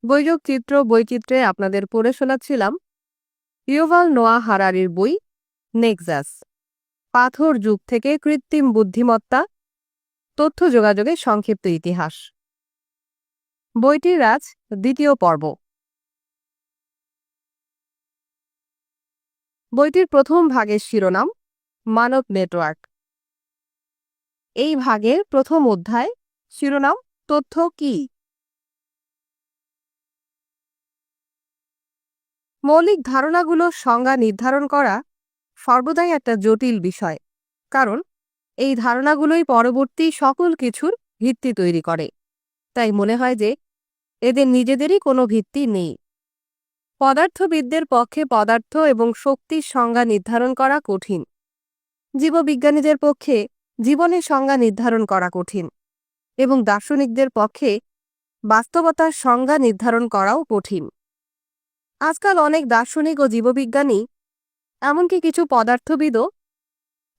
বৈযোগ চিত্র বৈচিত্র্যে আপনাদের পড়ে শোনাচ্ছিলাম ইউভাল নোয়া হারারির বই নেক্সাস, পাথর যুগ থেকে কৃত্রিম বুদ্ধিমত্তা, তথ্য যোগাযোগের সংক্ষিপ্ত ইতিহাস। বইটির আজ দ্বিতীয় পর্ব। বইটির প্রথম ভাগের শিরোনাম মানব নেটওয়ার্ক। এই ভাগের প্রথম অধ্যায় শিরোনাম তথ্য কি। মৌলিক ধারণাগুলোর সংজ্ঞা নির্ধারণ করা সর্বদাই একটা জটিল বিষয়, কারণ এই ধারণাগুলোই পরবর্তী সকল কিছুর ভিত্তি তৈরি করে। তাই মনে হয় যে এদের নিজেদেরই কোনো ভিত্তি নেই। পদার্থবিদদের পক্ষে পদার্থ এবং শক্তির সংজ্ঞা নির্ধারণ করা কঠিন। জীববিজ্ঞানীদের পক্ষে জীবনের সংজ্ঞা নির্ধারণ করা কঠিন, এবং দার্শনিকদের পক্ষে বাস্তবতার সংজ্ঞা নির্ধারণ করাও কঠিন। আজকাল অনেক দার্শনিক ও জীববিজ্ঞানী, এমনকি কিছু পদার্থবিদও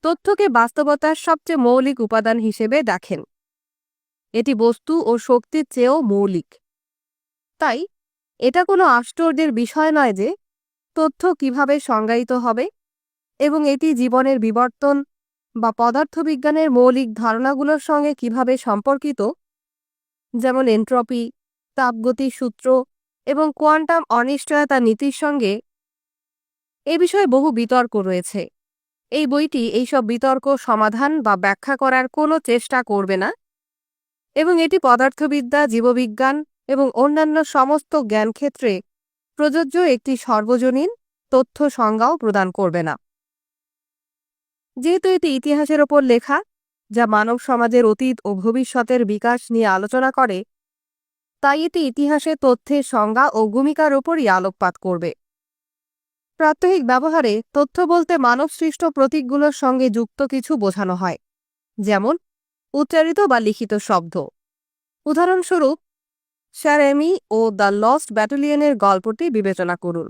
তথ্যকে বাস্তবতার সবচেয়ে মৌলিক উপাদান হিসেবে দেখেন। এটি বস্তু ও শক্তির চেয়েও মৌলিক। তাই এটা কোনো আশ্চর্যের বিষয় নয় যে তথ্য কিভাবে সংজ্ঞায়িত হবে এবং এটি জীবনের বিবর্তন বা পদার্থবিজ্ঞানের মৌলিক ধারণাগুলোর সঙ্গে কিভাবে সম্পর্কিত, যেমন এন্ট্রপি, তাপগতির সূত্র এবং কোয়ান্টাম অনিশ্চয়তা নীতির সঙ্গে, এ বিষয়ে বহু বিতর্ক রয়েছে। এই বইটি এইসব বিতর্ক সমাধান বা ব্যাখ্যা করার কোনো চেষ্টা করবে না, এবং এটি পদার্থবিদ্যা, জীববিজ্ঞান এবং অন্যান্য সমস্ত জ্ঞানক্ষেত্রে প্রযোজ্য একটি সর্বজনীন তথ্য সংজ্ঞাও প্রদান করবে না। যেহেতু এটি ইতিহাসের ওপর লেখা, যা মানব সমাজের অতীত ও ভবিষ্যতের বিকাশ নিয়ে আলোচনা করে, তাই এটি ইতিহাসে তথ্যের সংজ্ঞা ও ভূমিকার ওপরই আলোকপাত করবে। প্রাত্যহিক ব্যবহারে তথ্য বলতে মানবসৃষ্ট প্রতীকগুলোর সঙ্গে যুক্ত কিছু বোঝানো হয়, যেমন উচ্চারিত বা লিখিত শব্দ। উদাহরণস্বরূপ, স্যার এমি ও দ্য লস্ট ব্যাটালিয়নের গল্পটি বিবেচনা করুন।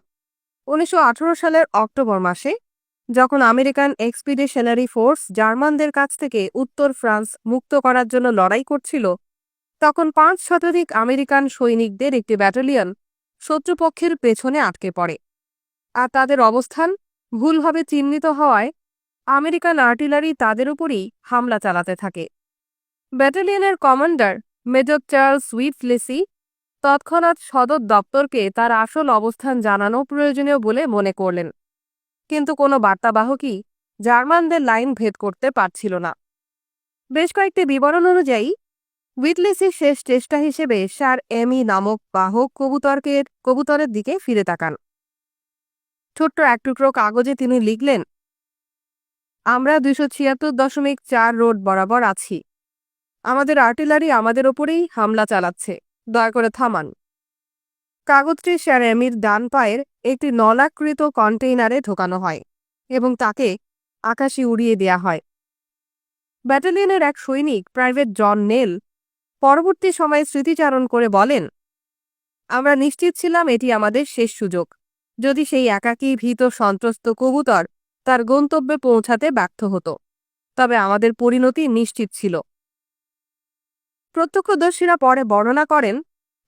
1918 সালের অক্টোবর মাসে, যখন আমেরিকান এক্সপিডিশনারি ফোর্স জার্মানদের কাছ থেকে উত্তর ফ্রান্স মুক্ত করার জন্য লড়াই করছিল, তখন 5 শতাধিক আমেরিকান সৈনিকদের একটি ব্যাটালিয়ন শত্রুপক্ষের পেছনে আটকে পড়ে, আর তাদের অবস্থান ভুলভাবে চিহ্নিত হওয়ায় আমেরিকান আর্টিলারি তাদের উপরই হামলা চালাতে থাকে। ব্যাটালিয়নের কমান্ডার মেজর চার্লস উইটলেসি তৎক্ষণাৎ সদর দপ্তরকে তার আসল অবস্থান জানানো প্রয়োজনীয় বলে মনে করলেন, কিন্তু কোনো বার্তাবাহকই জার্মানদের লাইন ভেদ করতে পারছিল না। বেশ কয়েকটি বিবরণ অনুযায়ী উইটলেসির শেষ চেষ্টা হিসেবে স্যার এমি নামক বাহক কবুতরের দিকে ফিরে তাকান। ছোট্ট এক টুকরো কাগজে তিনি লিখলেন, আমরা 276.4 রোড বরাবর আছি। আমাদের আর্টিলারি আমাদের ওপরেই হামলা চালাচ্ছে, দয়া করে থামান। কাগজটি স্যার এমির ডান পায়ের একটি নলাকৃত কন্টেইনারে ঢোকানো হয় এবং তাকে আকাশে উড়িয়ে দেয়া হয়। ব্যাটালিয়নের এক সৈনিক, প্রাইভেট জন নেল, পরবর্তী সময়ে স্মৃতিচারণ করে বলেন, আমরা নিশ্চিত ছিলাম এটি আমাদের শেষ সুযোগ, যদি সেই একাকী ভীত সন্ত্রস্ত কবুতর তার গন্তব্যে পৌঁছাতে ব্যর্থ হতো, তবে আমাদের পরিণতি নিশ্চিত ছিল। প্রত্যক্ষদর্শীরা পরে বর্ণনা করেন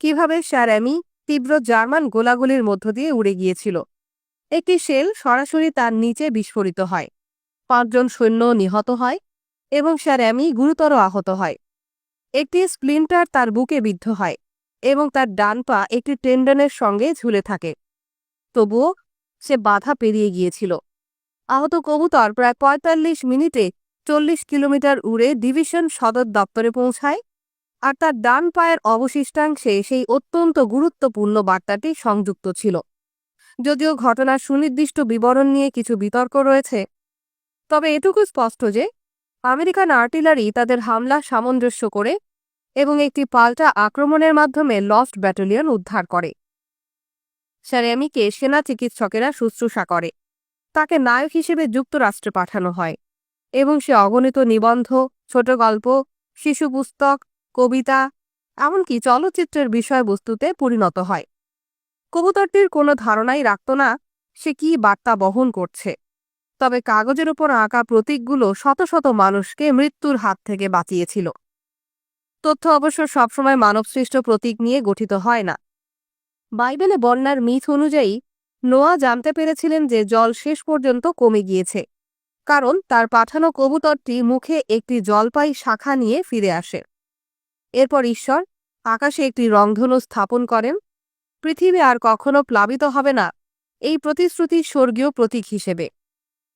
কিভাবে স্যার এমি তীব্র জার্মান গোলাগুলির মধ্য দিয়ে উড়ে গিয়েছিল। একটি শেল সরাসরি তার নিচে বিস্ফোরিত হয়, 5 জন সৈন্য নিহত হয় এবং স্যার এমি গুরুতর আহত হয়। একটি স্প্লিন্টার তার বুকে বিদ্ধ হয় এবং তার ডান পা একটি টেন্ডনের সঙ্গে ঝুলে থাকে, তবুও সে বাধা পেরিয়ে গিয়েছিল। আহত কবুতর প্রায় 45 মিনিটে 40 কিলোমিটার উড়ে ডিভিশন সদর দপ্তরে পৌঁছায়, আর তার ডান পায়ের অবশিষ্টাংশে সেই অত্যন্ত গুরুত্বপূর্ণ বার্তাটি সংযুক্ত ছিল। যদিও ঘটনার সুনির্দিষ্ট বিবরণ নিয়ে কিছু বিতর্ক রয়েছে, তবে এটুকু স্পষ্ট যে আমেরিকান আর্টিলারি তাদের হামলা সামঞ্জস্য করে এবং একটি পাল্টা আক্রমণের মাধ্যমে লস্ট ব্যাটালিয়ন উদ্ধার করে। স্যার এমিকে সেনা চিকিৎসকেরা শুশ্রূষা করে, তাকে নায়ক হিসেবে যুক্তরাষ্ট্রে পাঠানো হয় এবং সে অগণিত নিবন্ধ, ছোট গল্প, শিশু পুস্তক, কবিতা, এমনকি চলচ্চিত্রের বিষয়বস্তুতে পরিণত হয়। কবুতরটির কোনো ধারণাই রাখত না সে কী বার্তা বহন করছে, তবে কাগজের উপর আঁকা প্রতীকগুলো শত শত মানুষকে মৃত্যুর হাত থেকে বাঁচিয়েছিল। তথ্য অবশ্য সবসময় মানবসৃষ্ট প্রতীক নিয়ে গঠিত হয় না। বাইবেলে বন্যার মিথ অনুযায়ী নোয়া জানতে পেরেছিলেন যে জল শেষ পর্যন্ত কমে গিয়েছে, কারণ তার পাঠানো কবুতরটি মুখে একটি জলপাই শাখা নিয়ে ফিরে আসে। এরপর ঈশ্বর আকাশে একটি রংধনু স্থাপন করেন। পৃথিবী আর কখনো প্লাবিত হবে না, এই প্রতিশ্রুতি স্বর্গীয় প্রতীক হিসেবে।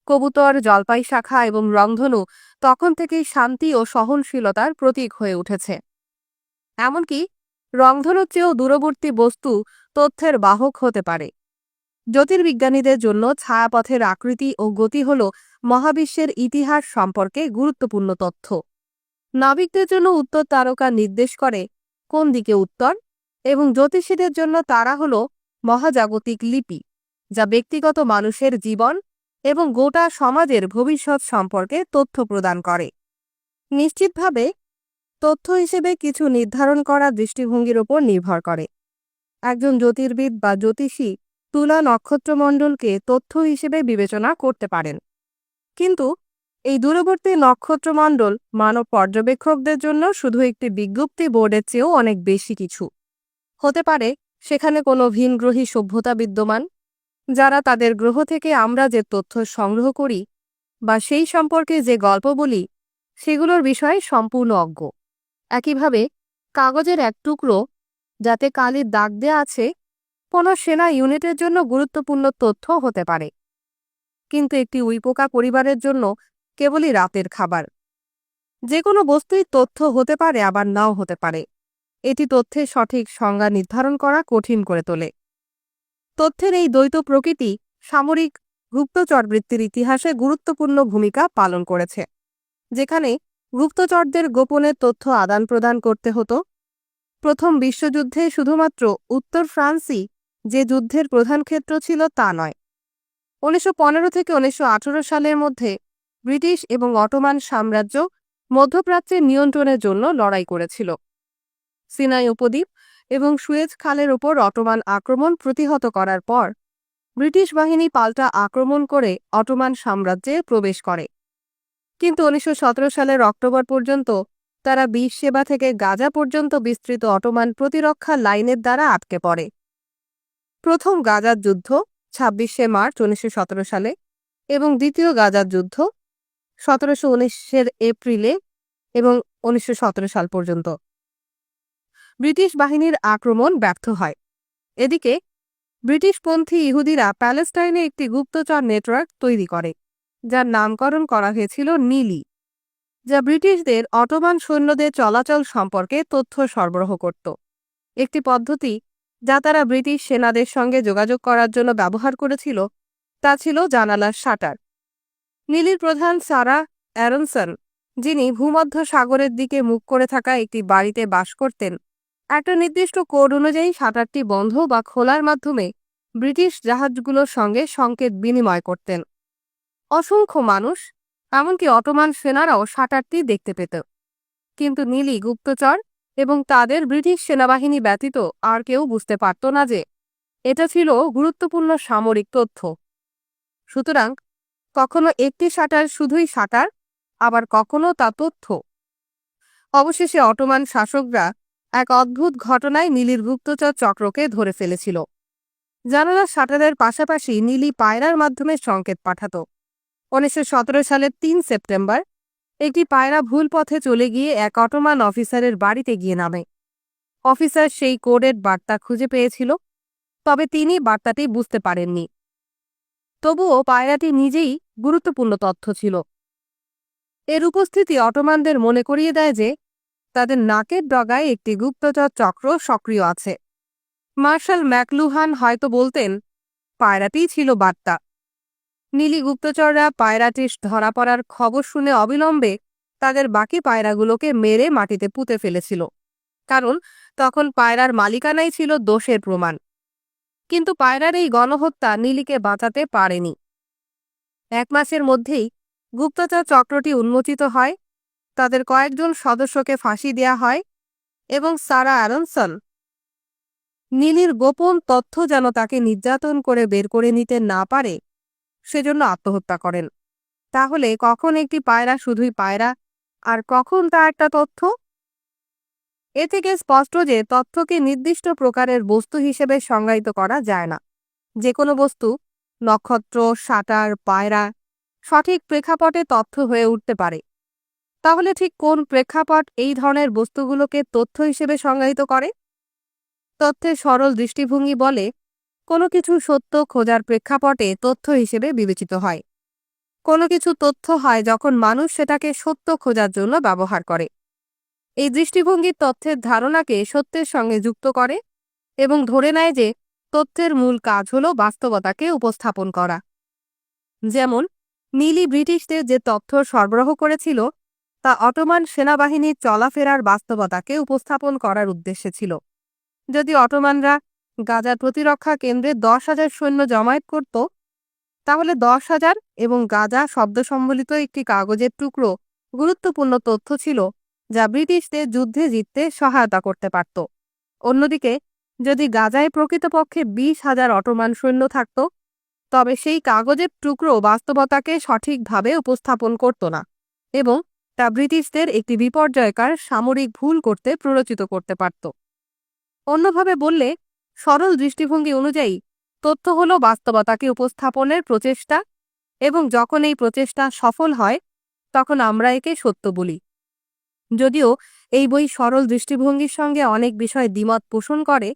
কবুতর, জলপাই শাখা এবং রংধনু তখন থেকেই শান্তি ও সহনশীলতার প্রতীক হয়ে উঠেছে। এমনকি রংধনুর চেয়েও দূরবর্তী বস্তু তথ্যের বাহক হতে পারে। জ্যোতির্বিজ্ঞানীদের জন্য ছায়াপথের আকৃতি ও গতি হল মহাবিশ্বের ইতিহাস সম্পর্কে গুরুত্বপূর্ণ তথ্য। নাবিকদের জন্য উত্তর তারকা নির্দেশ করে কোন দিকে উত্তর, এবং জ্যোতিষীদের জন্য তারা হল মহাজাগতিক লিপি, যা ব্যক্তিগত মানুষের জীবন এবং গোটা সমাজের ভবিষ্যৎ সম্পর্কে তথ্য প্রদান করে। নিশ্চিতভাবে তথ্য হিসেবে কিছু নির্ধারণ করা দৃষ্টিভঙ্গির ওপর নির্ভর করে। একজন জ্যোতির্বিদ বা জ্যোতিষী তুলা নক্ষত্রমণ্ডলকে তথ্য হিসেবে বিবেচনা করতে পারেন, কিন্তু এই দূরবর্তী নক্ষত্রমণ্ডল মানব পর্যবেক্ষকদের জন্য শুধু একটি বিজ্ঞপ্তি বোর্ডের চেয়েও অনেক বেশি কিছু হতে পারে। সেখানে কোনো ভিনগ্রহী সভ্যতা বিদ্যমান, যারা তাদের গ্রহ থেকে আমরা যে তথ্য সংগ্রহ করি বা সেই সম্পর্কে যে গল্প বলি সেগুলোর বিষয়ে সম্পূর্ণ অজ্ঞ। একইভাবে কাগজের এক টুকরো যাতে কালির দাগ দেয়া আছে কোনো সেনা ইউনিটের জন্য গুরুত্বপূর্ণ তথ্য হতে পারে, কিন্তু একটি উইপোকা পরিবারের জন্য কেবলই রাতের খাবার। যে কোনো বস্তুই তথ্য হতে পারে, আবার নাও হতে পারে। এটি তথ্যের সঠিক সংজ্ঞা নির্ধারণ করা কঠিন করে তোলে। তথ্যের এই দ্বৈত প্রকৃতি সামরিক গুপ্তচরবৃত্তির ইতিহাসে গুরুত্বপূর্ণ ভূমিকা পালন করেছে, যেখানে গুপ্তচরদের গোপনে তথ্য আদান প্রদান করতে হতো। প্রথম বিশ্বযুদ্ধে শুধুমাত্র উত্তর ফ্রান্সই যে যুদ্ধের প্রধান ক্ষেত্র ছিল তা নয়। 1915 থেকে 1918 সালের মধ্যে ব্রিটিশ এবং অটোমান সাম্রাজ্য মধ্যপ্রাচ্যের নিয়ন্ত্রণের জন্য লড়াই করেছিল। সিনাই উপদ্বীপ এবং সুয়েজ খালের ওপর অটোমান আক্রমণ প্রতিহত করার পর ব্রিটিশ বাহিনী পাল্টা আক্রমণ করে অটোমান সাম্রাজ্যে প্রবেশ করে, কিন্তু 1917 সালের অক্টোবর পর্যন্ত তারা বিষ-সেবা থেকে গাজা পর্যন্ত বিস্তৃত অটোমান প্রতিরক্ষা লাইনের দ্বারা আটকে পড়ে। প্রথম গাজার যুদ্ধ 26শে মার্চ 1917 সালে এবং দ্বিতীয় গাজার যুদ্ধ 1719 এপ্রিলে এবং 1917 সাল পর্যন্ত ব্রিটিশ বাহিনীর আক্রমণ ব্যর্থ হয়। এদিকে ব্রিটিশপন্থী ইহুদিরা প্যালেস্টাইনে একটি গুপ্তচর নেটওয়ার্ক তৈরি করে, যার নামকরণ করা হয়েছিল নীলি, যা ব্রিটিশদের অটোমান সৈন্যদের চলাচল সম্পর্কে তথ্য সরবরাহ করত। একটি পদ্ধতি যা তারা ব্রিটিশ সেনাদের সঙ্গে যোগাযোগ করার জন্য ব্যবহার করেছিল তা ছিল জানালার শাটার। নীলির প্রধান সারা অ্যারনসন, যিনি ভূমধ্য সাগরের দিকে মুখ করে থাকা একটি বাড়িতে বাস করতেন, একটা নির্দিষ্ট কোড অনুযায়ী শাটারটি বন্ধ বা খোলার মাধ্যমে ব্রিটিশ জাহাজগুলোর সঙ্গে সংকেত বিনিময় করতেন। অসংখ্য মানুষ, এমনকি অটোমান সেনারাও শাটারটি দেখতে পেত, কিন্তু নীলি গুপ্তচর এবং তাদের ব্রিটিশ সেনাবাহিনী ব্যতীত আর কেউ বুঝতে পারত না যে এটা ছিল গুরুত্বপূর্ণ সামরিক তথ্য। সুতরাং কখনো একটি শাটার শুধুই শাটার, আবার কখনো তা তথ্য। অবশেষে অটোমান শাসকরা এক অদ্ভুত ঘটনায় নীলির গুপ্তচর চক্রকে ধরে ফেলেছিল। জানালার শাটারের পাশাপাশি নীলি পায়রার মাধ্যমে সংকেত পাঠাত। 1917 সালের 3 সেপ্টেম্বর একটি পায়রা ভুল পথে চলে গিয়ে এক অটোমান অফিসারের বাড়িতে গিয়ে নামে। অফিসার সেই কোডের বার্তা খুঁজে পেয়েছিল, তবে তিনি বার্তাটি বুঝতে পারেননি। তবুও পায়রাটি নিজেই গুরুত্বপূর্ণ তথ্য ছিল। এর উপস্থিতি অটোমানদের মনে করিয়ে দেয় যে তাদের নাকের ডগায় একটি গুপ্তচর চক্র সক্রিয় আছে। মার্শাল ম্যাকলুহান হয়তো বলতেন, পায়রাটিই ছিল বার্তা। নীলি গুপ্তচররা পায়রাটির ধরা পড়ার খবর শুনে অবিলম্বে তাদের বাকি পায়রাগুলোকে মেরে মাটিতে পুঁতে ফেলেছিল, কারণ তখন পায়রার মালিকানাই ছিল দোষের প্রমাণ। কিন্তু পায়রার এই গণহত্যা নীলিকে বাঁচাতে পারেনি। 1 মাসের মধ্যেই গুপ্তচর চক্রটি উন্মোচিত হয়, তাদের কয়েকজন সদস্যকে ফাঁসি দেয়া হয় এবং সারা অ্যারনসন নীলির গোপন তথ্য যেন তাকে নির্যাতন করে বের করে নিতে না পারে সেজন্য আত্মহত্যা করেন। তাহলে কখন একটি পায়রা শুধুই পায়রা আর কখন তা একটা তথ্য? এ থেকে স্পষ্ট যে তথ্যকে নির্দিষ্ট প্রকারের বস্তু হিসেবে সংজ্ঞায়িত করা যায় না। যে কোনো বস্তু, নক্ষত্র, শাটার, পায়রা, সঠিক প্রেক্ষাপটে তথ্য হয়ে উঠতে পারে। তাহলে ঠিক কোন প্রেক্ষাপট এই ধরনের বস্তুগুলোকে তথ্য হিসেবে সংজ্ঞায়িত করে? তথ্যের সরল দৃষ্টিভঙ্গি বলে কোনো কিছু সত্য খোঁজার প্রেক্ষাপটে তথ্য হিসেবে বিবেচিত হয়। কোনো কিছু তথ্য হয় যখন মানুষ সেটাকে সত্য খোঁজার জন্য ব্যবহার করে। এই দৃষ্টিভঙ্গি তথ্যের ধারণাকে সত্যের সঙ্গে যুক্ত করে এবং ধরে নেয় যে তথ্যের মূল কাজ হল বাস্তবতাকে উপস্থাপন করা। যেমন নীলি ব্রিটিশদের যে তথ্য সরবরাহ করেছিল তা অটোমান সেনাবাহিনীর চলাফেরার বাস্তবতাকে উপস্থাপন করার উদ্দেশ্যে ছিল। যদি অটোমানরা গাজার প্রতিরক্ষা কেন্দ্রে 10,000 সৈন্য জমায়েত করত, তাহলে 10,000 এবং গাজা শব্দ সম্বলিত একটি কাগজের টুকরো গুরুত্বপূর্ণ তথ্য ছিল যা ব্রিটিশদের যুদ্ধে জিততে সহায়তা করতে পারত। অন্যদিকে যদি গাজায় প্রকৃতপক্ষে 20,000 অটোমান সৈন্য থাকত, তবে সেই কাগজের টুকরো বাস্তবতাকে সঠিকভাবে উপস্থাপন করত না এবং তা ব্রিটিশদের একটি বিপর্যয়কার সামরিক ভুল করতে প্ররোচিত করতে পারত। অন্যভাবে বললে, সরল দৃষ্টিভঙ্গি অনুযায়ী তথ্য হল বাস্তবতাকে উপস্থাপনের প্রচেষ্টা এবং যখন এই প্রচেষ্টা সফল হয় তখন আমরা একে সত্য বলি। যদিও এই বই সরল দৃষ্টিভঙ্গির সঙ্গে অনেক বিষয় দ্বিমত পোষণ করে,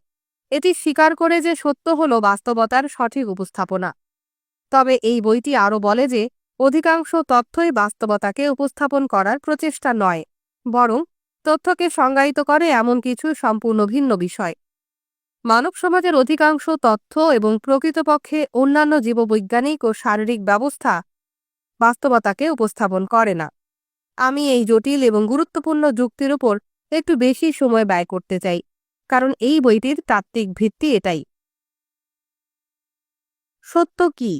এটি স্বীকার করে যে সত্য হল বাস্তবতার সঠিক উপস্থাপনা। তবে এই বইটি আরও বলে যে অধিকাংশ তথ্যই বাস্তবতাকে উপস্থাপন করার প্রচেষ্টা নয়, বরং তথ্যকে সংজ্ঞায়িত করে এমন কিছু সম্পূর্ণ ভিন্ন বিষয়। মানব সমাজের অধিকাংশ তথ্য এবং প্রকৃতপক্ষে অন্যান্য জীববৈজ্ঞানিক ও শারীরিক ব্যবস্থা বাস্তবতাকে উপস্থাপন করে না। আমি এই জটিল এবং গুরুত্বপূর্ণ যুক্তির উপর একটু বেশি সময় ব্যয় করতে চাই, কারণ এই বইটির তাত্ত্বিক ভিত্তি এটাই। সত্য কি?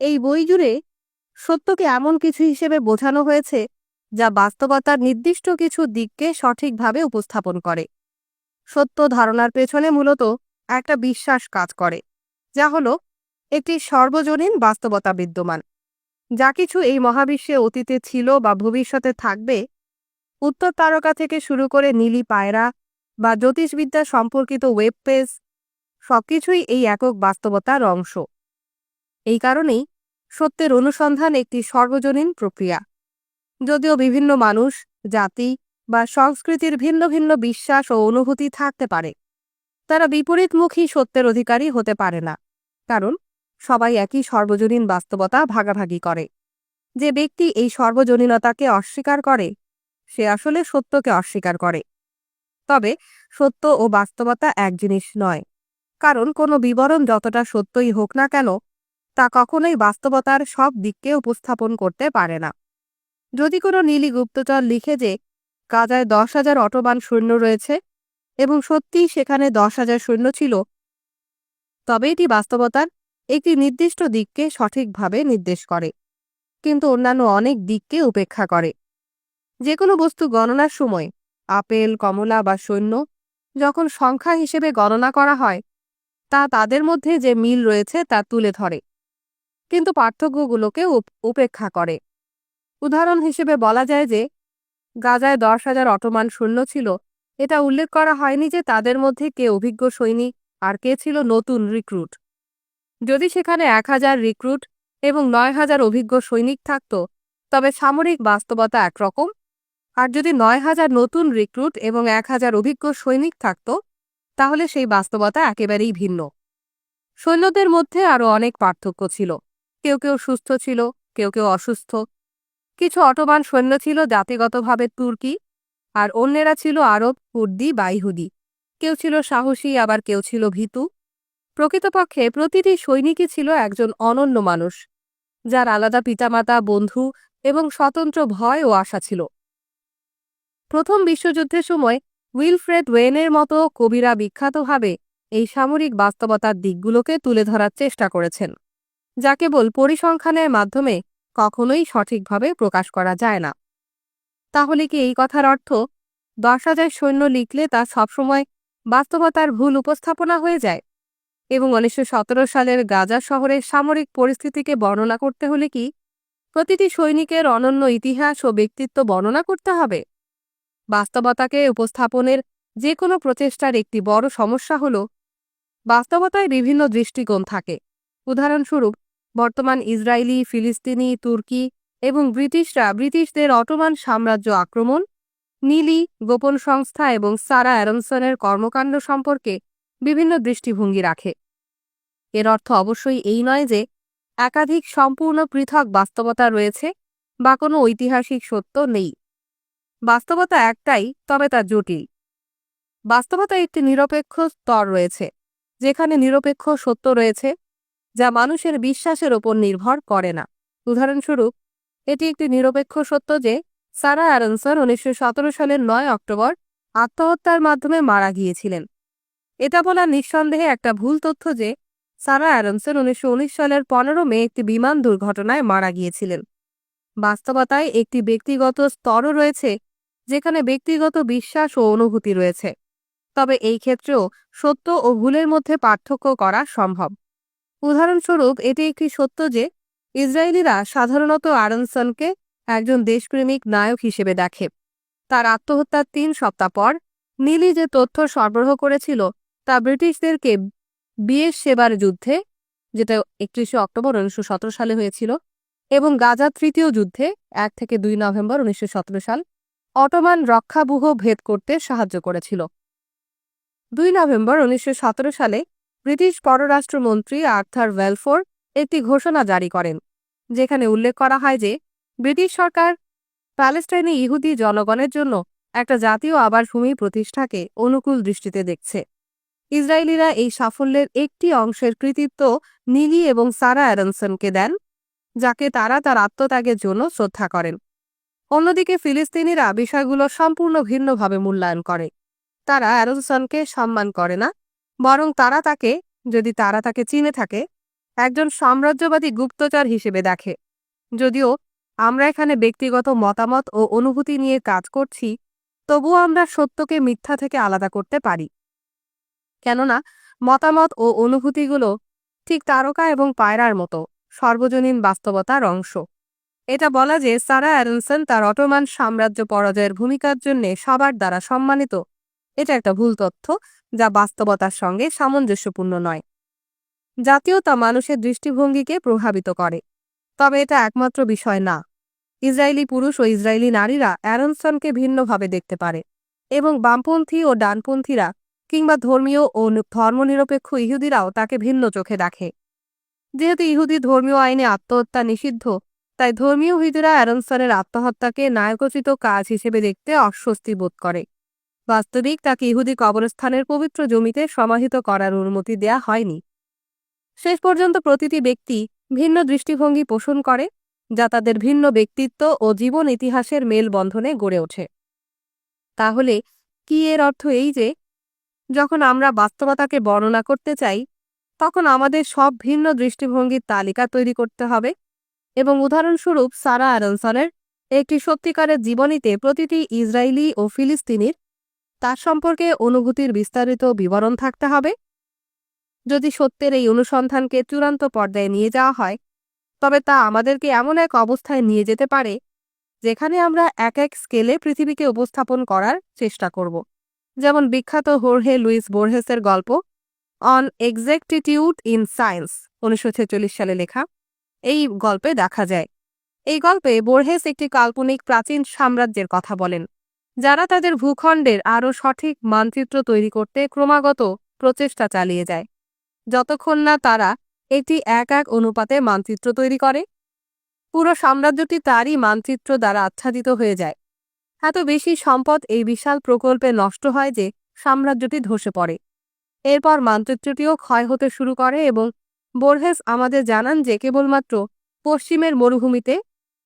এই বই জুড়ে সত্যকে এমন কিছু হিসেবে বোঝানো হয়েছে যা বাস্তবতার নির্দিষ্ট কিছু দিককে সঠিকভাবে উপস্থাপন করে। সত্য ধারণার পেছনে মূলত একটা বিশ্বাস কাজ করে, যা হলো একটি সর্বজনীন বাস্তবতা বিদ্যমান। যা কিছু এই মহাবিশ্বে অতীতে ছিল বা ভবিষ্যতে থাকবে, উত্তর তারকা থেকে শুরু করে নীলি পায়রা বা জ্যোতিষবিদ্যা সম্পর্কিত ওয়েব পেজ, সবকিছুই এই একক বাস্তবতার অংশ। এই কারণেই সত্যের অনুসন্ধান একটি সর্বজনীন প্রক্রিয়া। যদিও বিভিন্ন মানুষ, জাতি বা সংস্কৃতির ভিন্ন ভিন্ন বিশ্বাস ও অনুভূতি থাকতে পারে, তারা বিপরীতমুখী সত্যের অধিকারী হতে পারে না, কারণ সবাই একই সর্বজনীন বাস্তবতা ভাগাভাগি করে। যে ব্যক্তি এই সর্বজনীনতাকে অস্বীকার করে সে আসলে সত্যকে অস্বীকার করে। তবে সত্য ও বাস্তবতা এক জিনিস নয়, কারণ কোনো বিবরণ যতটা সত্যই হোক না কেন তা কখনোই বাস্তবতার সব দিককে উপস্থাপন করতে পারে না। যদি কোনো নীলি গুপ্তচর লিখে যে গাজায় 10,000 অটোমান সৈন্য রয়েছে এবং সত্যিই সেখানে 10,000 সৈন্য ছিল, তবে এটি বাস্তবতার একটি নির্দিষ্ট দিককে সঠিকভাবে নির্দেশ করে, কিন্তু অন্যান্য অনেক দিককে উপেক্ষা করে। যে কোনো বস্তু গণনার সময় আপেল, কমলা বা সৈন্য যখন সংখ্যা হিসেবে গণনা করা হয়, তা তাদের মধ্যে যে মিল রয়েছে তা তুলে ধরে, কিন্তু পার্থক্যগুলোকে উপেক্ষা করে। উদাহরণ হিসেবে বলা যায় যে গাজায় 10,000 অটোমান সৈন্য ছিল, এটা উল্লেখ করা হয়নি যে তাদের মধ্যে কে অভিজ্ঞ সৈনিক আর কে ছিল নতুন রিক্রুট। যদি সেখানে 1,000 রিক্রুট এবং 9,000 অভিজ্ঞ সৈনিক থাকত, তবে সামরিক বাস্তবতা একরকম, আর যদি 9,000 নতুন রিক্রুট এবং 1,000 অভিজ্ঞ সৈনিক থাকত, তাহলে সেই বাস্তবতা একেবারেই ভিন্ন। সৈন্যদের মধ্যে আরও অনেক পার্থক্য ছিল। কেউ কেউ সুস্থ ছিল, কেউ কেউ অসুস্থ। কিছু অটোমান সৈন্য ছিল জাতিগতভাবে তুর্কি, আর অন্যেরা ছিল আরব, কুর্দি বা ইহুদি। কেউ ছিল সাহসী, আবার কেউ ছিল ভীতু। প্রকৃতপক্ষে প্রতিটি সৈনিকই ছিল একজন অনন্য মানুষ, যার আলাদা পিতামাতা, বন্ধু এবং স্বতন্ত্র ভয় ও আশা ছিল। প্রথম বিশ্বযুদ্ধের সময় উইলফ্রেড ওয়েনের মতো কবিরা বিখ্যাতভাবে এই সামরিক বাস্তবতার দিকগুলোকে তুলে ধরার চেষ্টা করেছেন, যা কেবল পরিসংখ্যানের মাধ্যমে কখনোই সঠিকভাবে প্রকাশ করা যায় না। তাহলে কি এই কথার অর্থ 10,000 সৈন্য লিখলে তা সবসময় বাস্তবতার ভুল উপস্থাপনা হয়ে যায়? এবং 1917 সালের গাজা শহরের সামরিক পরিস্থিতিকে বর্ণনা করতে হলে কি প্রতিটি সৈনিকের অনন্য ইতিহাস ও ব্যক্তিত্ব বর্ণনা করতে হবে? বাস্তবতাকে উপস্থাপনের যে কোনো প্রচেষ্টার একটি বড় সমস্যা হল বাস্তবতায় বিভিন্ন দৃষ্টিকোণ থাকে। উদাহরণস্বরূপ, বর্তমান ইসরায়েলি, ফিলিস্তিনি, তুর্কি এবং ব্রিটিশরা ব্রিটিশদের অটোমান সাম্রাজ্য আক্রমণ, নীলি, গোপন সংস্থা এবং সারা অ্যারনসনের কর্মকাণ্ড সম্পর্কে বিভিন্ন দৃষ্টিভঙ্গি রাখে। এর অর্থ অবশ্যই এই নয় যে একাধিক সম্পূর্ণ পৃথক বাস্তবতা রয়েছে বা কোনো ঐতিহাসিক সত্য নেই। বাস্তবতা একটাই, তবে তা জটিল। বাস্তবতায় একটি নিরপেক্ষ স্তর রয়েছে, যেখানে নিরপেক্ষ সত্য রয়েছে যা মানুষের বিশ্বাসের ওপর নির্ভর করে না। উদাহরণস্বরূপ, এটি একটি নিরপেক্ষ সত্য যে সারা অ্যারনসন 1917 সালের 9 অক্টোবর আত্মহত্যার মাধ্যমে মারা গিয়েছিলেন। এটা বলা নিঃসন্দেহে একটা ভুল তথ্য যে সারা অ্যারনসন 1919 সালের 15 মে একটি বিমান দুর্ঘটনায় মারা গিয়েছিলেন। বাস্তবতায় একটি ব্যক্তিগত স্তরও রয়েছে, যেখানে ব্যক্তিগত বিশ্বাস ও অনুভূতি রয়েছে। তবে এই ক্ষেত্রেও সত্য ও ভুলের মধ্যে পার্থক্য করা সম্ভব। উদাহরণস্বরূপ, এটি একটি সত্য যে ইসরায়েলিরা সাধারণত অ্যারনসনকে একজন দেশপ্রেমিক নায়ক হিসেবে দেখে। তার আত্মহত্যার 3 সপ্তাহ পর নীলি যে তথ্য সরবরাহ করেছিল তা ব্রিটিশদেরকে বিয়ের সেবার যুদ্ধে, যেটা 31 অক্টোবর 1917 সালে হয়েছিল, এবং গাজা তৃতীয় যুদ্ধে 1 থেকে 2 নভেম্বর 1917 সাল অটোমান রক্ষাব্যূহ ভেদ করতে সাহায্য করেছিল। 2 নভেম্বর 1917 সালে ব্রিটিশ পররাষ্ট্রমন্ত্রী আর্থার ওয়েলফোর একটি ঘোষণা জারি করেন, যেখানে উল্লেখ করা হয় যে ব্রিটিশ সরকার প্যালেস্টাইনি ইহুদি জনগণের জন্য একটা জাতীয় আবাসভূমি প্রতিষ্ঠাকে অনুকূল দৃষ্টিতে দেখছে। ইসরায়েলিরা এই সাফল্যের একটি অংশের কৃতিত্ব নীলি এবং সারা অ্যারনসনকে দেন, যাকে তারা তার আত্মত্যাগের জন্য শ্রদ্ধা করেন। অন্যদিকে ফিলিস্তিনিরা বিষয়গুলো সম্পূর্ণ ভিন্নভাবে মূল্যায়ন করে। তারা অ্যারনসনকে সম্মান করে না, বরং তারা তাকে চিনে থাকে, একজন সাম্রাজ্যবাদী গুপ্তচর হিসেবে দেখে। যদিও আমরা এখানে ব্যক্তিগত মতামত ও অনুভূতি নিয়ে কাজ করছি, তবুও আমরা সত্যকে মিথ্যা থেকে আলাদা করতে পারি। কেননা মতামত ও অনুভূতিগুলো ঠিক তারকা এবং পায়রার মতো সর্বজনীন বাস্তবতার অংশ। এটা বলা যে সারা অ্যারনসন তার অটোমান সাম্রাজ্য পরাজয়ের ভূমিকার জন্য সবার দ্বারা সম্মানিত, এটা একটা ভুল তথ্য যা বাস্তবতার সঙ্গে সামঞ্জস্যপূর্ণ নয়। জাতীয়তা মানুষের দৃষ্টিভঙ্গিকে প্রভাবিত করে, তবে এটা একমাত্র বিষয় না। ইসরায়েলি পুরুষ ও ইসরায়েলি নারীরা অ্যারনসনকে ভিন্নভাবে দেখতে পারে, এবং বামপন্থী ও ডানপন্থীরা কিংবা ধর্মীয় ও ধর্মনিরপেক্ষ ইহুদিরাও তাকে ভিন্ন চোখে দেখে। যেহেতু ইহুদি ধর্মীয় আইনে আত্মহত্যা নিষিদ্ধ, তাই ধর্মীয় ইহুদিরা অ্যারনসনের আত্মহত্যাকে নায়কোচিত কাজ হিসেবে দেখতে অস্বস্তি বোধ করে। বাস্তবিক তাকে ইহুদি কবরস্থানের পবিত্র জমিতে সমাহিত করার অনুমতি দেয়া হয়নি। শেষ পর্যন্ত প্রতিটি ব্যক্তি ভিন্ন দৃষ্টিভঙ্গি পোষণ করে, যা তাদের ভিন্ন ব্যক্তিত্ব ও জীবন ইতিহাসের মেলবন্ধনে গড়ে ওঠে। তাহলে কি এর অর্থ এই যে যখন আমরা বাস্তবতাকে বর্ণনা করতে চাই, তখন আমাদের সব ভিন্ন দৃষ্টিভঙ্গির তালিকা তৈরি করতে হবে? এবং উদাহরণস্বরূপ সারা অ্যারনসনের একটি সত্যিকারের জীবনীতে প্রতিটি ইসরায়েলি ও ফিলিস্তিনির তার সম্পর্কে অনুভূতির বিস্তারিত বিবরণ থাকতে হবে? যদি সত্যের এই অনুসন্ধানকে চূড়ান্ত পর্যায়ে নিয়ে যাওয়া হয়, তবে তা আমাদেরকে এমন এক অবস্থায় নিয়ে যেতে পারে যেখানে আমরা এক এক স্কেলে পৃথিবীকে উপস্থাপন করার চেষ্টা করব। যেমন বিখ্যাত হোর্হে লুইস বোর্হেসের গল্প অন এক্সাক্টিটিউড ইন সায়েন্স 1946 সালে লেখা। এই গল্পে দেখা যায়, এই গল্পে বোর্হেস একটি কাল্পনিক প্রাচীন সাম্রাজ্যের কথা বলেন, যারা তাদের ভূখণ্ডের আরও সঠিক মানচিত্র তৈরি করতে ক্রমাগত প্রচেষ্টা চালিয়ে যায়, যতক্ষণ না তারা একটি 1:1 অনুপাতে মানচিত্র তৈরি করে। পুরো সাম্রাজ্যটি তারই মানচিত্র দ্বারা আচ্ছাদিত হয়ে যায়। এত বেশি সম্পদ এই বিশাল প্রকল্পে নষ্ট হয় যে সাম্রাজ্যটি ধসে পড়ে। এরপর মানচিত্রটিও ক্ষয় হতে শুরু করে এবং বোর্হেস আমাদের জানান যে কেবলমাত্র পশ্চিমের মরুভূমিতে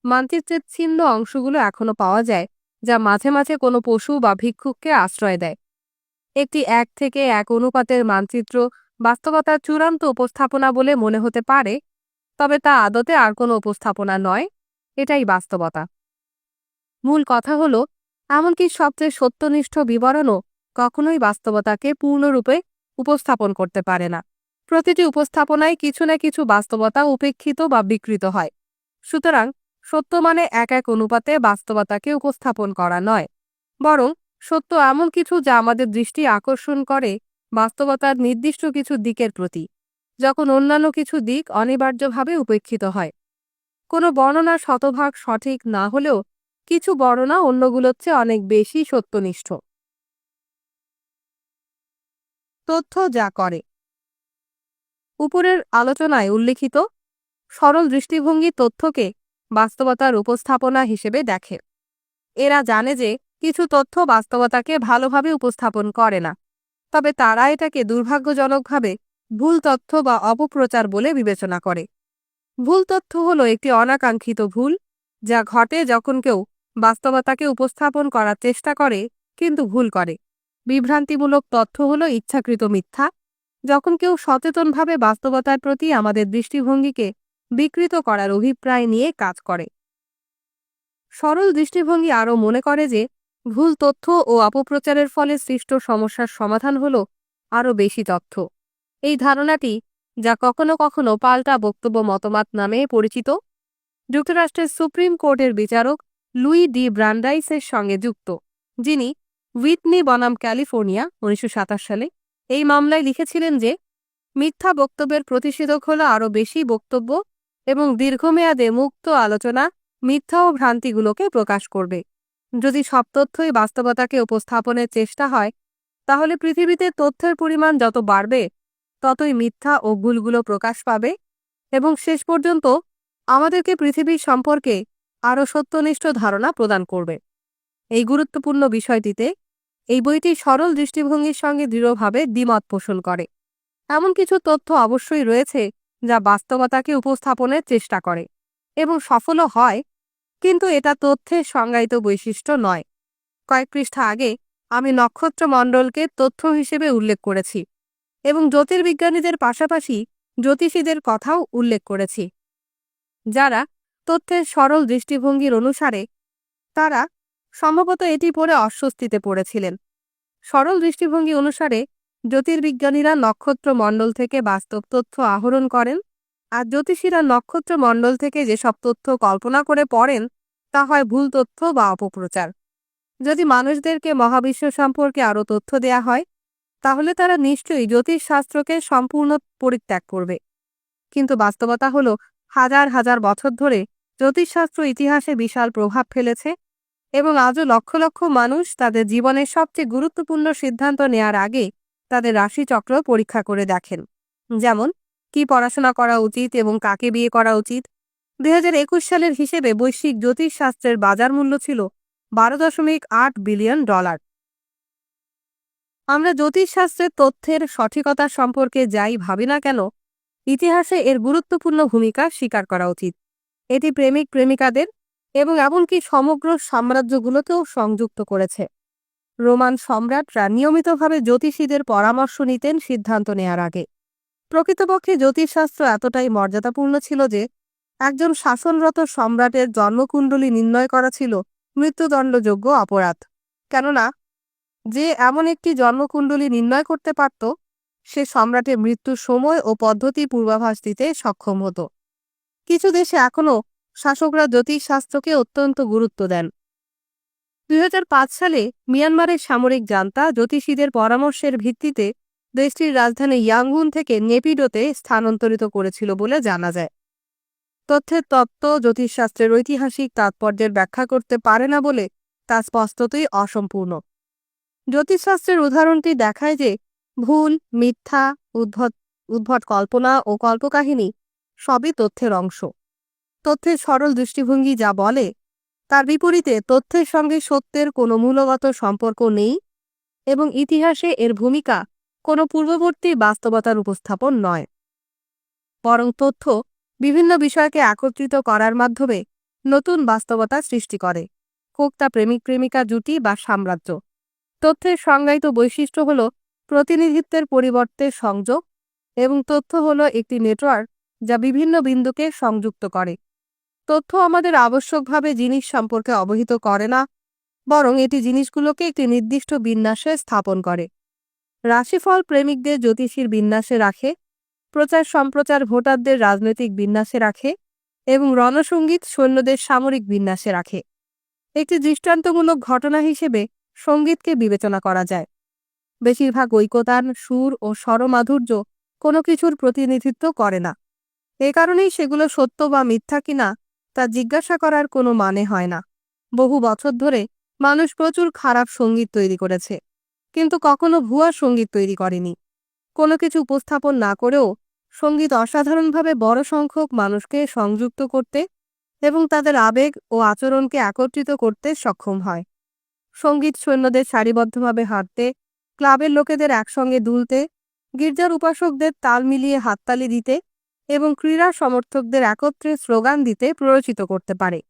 মানচিত্রের ছিন্ন অংশগুলো এখনো পাওয়া যায়, যা মাঝে মাঝে কোনো পশু বা ভিক্ষুককে আশ্রয় দেয়। একটি 1:1 অনুপাতের মানচিত্র বাস্তবতার চূড়ান্ত উপস্থাপনা বলে মনে হতে পারে, তবে তা আদতে আর কোনো উপস্থাপনা নয়, এটাই বাস্তবতা। মূল কথা হলো, এমনকি সবচেয়ে সত্যনিষ্ঠ বিবরণও কখনোই বাস্তবতাকে পূর্ণরূপে উপস্থাপন করতে পারে না। প্রতিটি উপস্থাপনায় কিছু না কিছু বাস্তবতা উপেক্ষিত বা বিকৃত হয়। সুতরাং সত্য মানে 1:1 অনুপাতে বাস্তবতাকে উপস্থাপন করা নয়, বরং সত্য এমন কিছু যা আমাদের দৃষ্টি আকর্ষণ করে বাস্তবতার নির্দিষ্ট কিছু দিকের প্রতি, যখন অন্যান্য কিছু দিক অনিবার্যভাবে উপেক্ষিত হয়। কোনো বর্ণনা শতভাগ সঠিক না হলেও কিছু বর্ণনা অন্যগুলোর চেয়ে অনেক বেশি সত্যনিষ্ঠ। তথ্য যা করে। উপরের আলোচনায় উল্লিখিত সরল দৃষ্টিভঙ্গি তথ্যকে বাস্তবতার উপস্থাপনা হিসেবে দেখে। এরা জানে যে কিছু তথ্য বাস্তবতাকে ভালোভাবে উপস্থাপন করে না, তবে তারা এটাকে দুর্ভাগ্যজনকভাবে ভুল তথ্য বা অপপ্রচার বলে বিবেচনা করে। ভুল তথ্য হলো একটি অনাকাঙ্ক্ষিত ভুল, যা ঘটে যখন কেউ বাস্তবতাকে উপস্থাপন করার চেষ্টা করে কিন্তু ভুল করে। বিভ্রান্তিমূলক তথ্য হলো ইচ্ছাকৃত মিথ্যা, যখন কেউ সচেতনভাবে বাস্তবতার প্রতি আমাদের দৃষ্টিভঙ্গিকে বিকৃত করার অভিপ্রায় নিয়ে কাজ করে। সরল দৃষ্টিভঙ্গি আরও মনে করে যে ভুল তথ্য ও অপপ্রচারের ফলে সৃষ্ট সমস্যার সমাধান হল আরও বেশি তথ্য। এই ধারণাটি, যা কখনো কখনো পাল্টা বক্তব্য মতবাদ নামে পরিচিত, যুক্তরাষ্ট্রের সুপ্রিম কোর্টের বিচারক লুই ডি ব্রান্ডাইসের সঙ্গে যুক্ত, যিনি হুইটনি বনাম ক্যালিফোর্নিয়া 1927 সালে এই মামলায় লিখেছিলেন যে মিথ্যা বক্তব্যের প্রতিষেধক হল আরও বেশি বক্তব্য এবং দীর্ঘমেয়াদে মুক্ত আলোচনা মিথ্যা ও ভ্রান্তিগুলোকে প্রকাশ করবে। যদি সব তথ্যই বাস্তবতাকে উপস্থাপনের চেষ্টা হয়, তাহলে পৃথিবীতে তথ্যের পরিমাণ যত বাড়বে ততই মিথ্যা ও ভুলগুলো প্রকাশ পাবে এবং শেষ পর্যন্ত আমাদেরকে পৃথিবীর সম্পর্কে আরও সত্যনিষ্ঠ ধারণা প্রদান করবে। এই গুরুত্বপূর্ণ বিষয়টিতে এই বইটি সরল দৃষ্টিভঙ্গির সঙ্গে দৃঢ়ভাবে দ্বিমত পোষণ করে। এমন কিছু তথ্য অবশ্যই রয়েছে যা বাস্তবতাকে উপস্থাপনের চেষ্টা করে এবং সফলও হয়, কিন্তু এটা তথ্যের সংজ্ঞায়িত বৈশিষ্ট্য নয়। কয়েক পৃষ্ঠা আগে আমি নক্ষত্রমণ্ডলকে তথ্য হিসেবে উল্লেখ করেছি এবং জ্যোতির্বিজ্ঞানীদের পাশাপাশি জ্যোতিষীদের কথাও উল্লেখ করেছি, যারা তথ্যের সরল দৃষ্টিভঙ্গির অনুসারে তারা সম্ভবত এটি পড়ে অস্বস্তিতে পড়েছিলেন। সরল দৃষ্টিভঙ্গি অনুসারে জ্যোতির্বিজ্ঞানীরা নক্ষত্রমণ্ডল থেকে বাস্তব তথ্য আহরণ করেন, আর জ্যোতিষীরা নক্ষত্রমণ্ডল থেকে যেসব তথ্য কল্পনা করে পড়েন তা হয় ভুল তথ্য বা অপপ্রচার। যদি মানুষদেরকে মহাবিশ্ব সম্পর্কে আরও তথ্য দেয়া হয়, তাহলে তারা নিশ্চয়ই জ্যোতিষশাস্ত্রকে সম্পূর্ণ পরিত্যাগ করবে। কিন্তু বাস্তবতা হলো হাজার হাজার বছর ধরে জ্যোতিষশাস্ত্র ইতিহাসে বিশাল প্রভাব ফেলেছে এবং আজও লক্ষ লক্ষ মানুষ তাদের জীবনের সবচেয়ে গুরুত্বপূর্ণ সিদ্ধান্ত নেয়ার আগে তাদের রাশিচক্র পরীক্ষা করে দেখেন। যেমন, কি পড়াশোনা করা উচিত এবং কাকে বিয়ে করা উচিত। 2021 সালের হিসেবে বৈশ্বিক জ্যোতিষশাস্ত্রের বাজার মূল্য ছিল $12.8 বিলিয়ন। আমরা জ্যোতিষশাস্ত্রের তথ্যের সঠিকতা সম্পর্কে যাই ভাবি না কেন, ইতিহাসে এর গুরুত্বপূর্ণ ভূমিকা স্বীকার করা উচিত। এটি প্রেমিক প্রেমিকাদের এবং এমনকি সমগ্র সাম্রাজ্যগুলোকেও সংযুক্ত করেছে। রোমান সম্রাটরা নিয়মিতভাবে জ্যোতিষীদের পরামর্শ নিতেন সিদ্ধান্ত নেয়ার আগে। প্রকৃতপক্ষে জ্যোতিষশাস্ত্র এতটাই মর্যাদাপূর্ণ ছিল যে একজন শাসনরত সম্রাটের জন্মকুণ্ডলী নির্ণয় করা ছিল মৃত্যুদণ্ডযোগ্য অপরাধ, কেননা যে এমন একটি জন্মকুণ্ডলী নির্ণয় করতে পারত সে সম্রাটের মৃত্যুর সময় ও পদ্ধতি পূর্বাভাস দিতে সক্ষম হতো। কিছু দেশে এখনও শাসকরা জ্যোতিষশাস্ত্রকে অত্যন্ত গুরুত্ব দেন। 2005 সালে মিয়ানমারের সামরিক জান্তা জ্যোতিষীদের পরামর্শের ভিত্তিতে দেশটির রাজধানী ইয়াঙ্গুন থেকে নেপিডোতে স্থানান্তরিত করেছিল বলে জানা যায়। তথ্যের তত্ত্ব জ্যোতিষশাস্ত্রের ঐতিহাসিক তাৎপর্যের ব্যাখ্যা করতে পারে না বলে তা স্পষ্টতই অসম্পূর্ণ। জ্যোতিষশাস্ত্রের উদাহরণটি দেখায় যে ভুল, মিথ্যা, উদ্ভট কল্পনা ও কল্পকাহিনী সবই তথ্যের অংশ। তথ্যের সরল দৃষ্টিভঙ্গি যা বলে তার বিপরীতে তথ্যের সঙ্গে সত্যের কোনো মূলগত সম্পর্ক নেই এবং ইতিহাসে এর ভূমিকা কোনো পূর্ববর্তী বাস্তবতার উপস্থাপন নয়, বরং তথ্য বিভিন্ন বিষয়কে একত্রিত করার মাধ্যমে নতুন বাস্তবতা সৃষ্টি করে, হোক তা প্রেমিক প্রেমিকা জুটি বা সাম্রাজ্য। তথ্যের সংজ্ঞায়িত বৈশিষ্ট্য হল প্রতিনিধিত্বের পরিবর্তে সংযোগ, এবং তথ্য হল একটি নেটওয়ার্ক যা বিভিন্ন বিন্দুকে সংযুক্ত করে। তথ্য আমাদের আবশ্যকভাবে জিনিস সম্পর্কে অবহিত করে না, বরং এটি জিনিসগুলোকে একটি নির্দিষ্ট বিন্যাসে স্থাপন করে। রাশিফল প্রেমিকদের জ্যোতিষীর বিন্যাসে রাখে, প্রচার সম্প্রচার ভোটারদের রাজনৈতিক বিন্যাসে রাখে এবং রণসঙ্গীত সৈন্যদের সামরিক বিন্যাসে রাখে। একটি দৃষ্টান্তমূলক ঘটনা হিসেবে সঙ্গীতকে বিবেচনা করা যায়। বেশিরভাগ ঐকতান, সুর ও স্বরমাধুর্য কোনো কিছুর প্রতিনিধিত্ব করে না। এ কারণেই সেগুলো সত্য বা মিথ্যা কিনা তা জিজ্ঞাসা করার কোনো মানে হয় না। বহু বছর ধরে মানুষ প্রচুর খারাপ সঙ্গীত তৈরি করেছে, কিন্তু কখনো ভুয়া সঙ্গীত তৈরি করেনি। কোনো কিছু উপস্থাপন না করেও সঙ্গীত অসাধারণভাবে বড় সংখ্যক মানুষকে সংযুক্ত করতে এবং তাদের আবেগ ও আচরণকে একত্রিত করতে সক্ষম হয়। সঙ্গীত সৈন্যদের সারিবদ্ধভাবে হাঁটতে, ক্লাবের লোকেদের একসঙ্গে দুলতে, গির্জার উপাসকদের তাল মিলিয়ে হাততালি দিতে এবং ক্রীড়া সমর্থকদের একত্রে স্লোগান দিতে প্ররোচিত করতে পারে।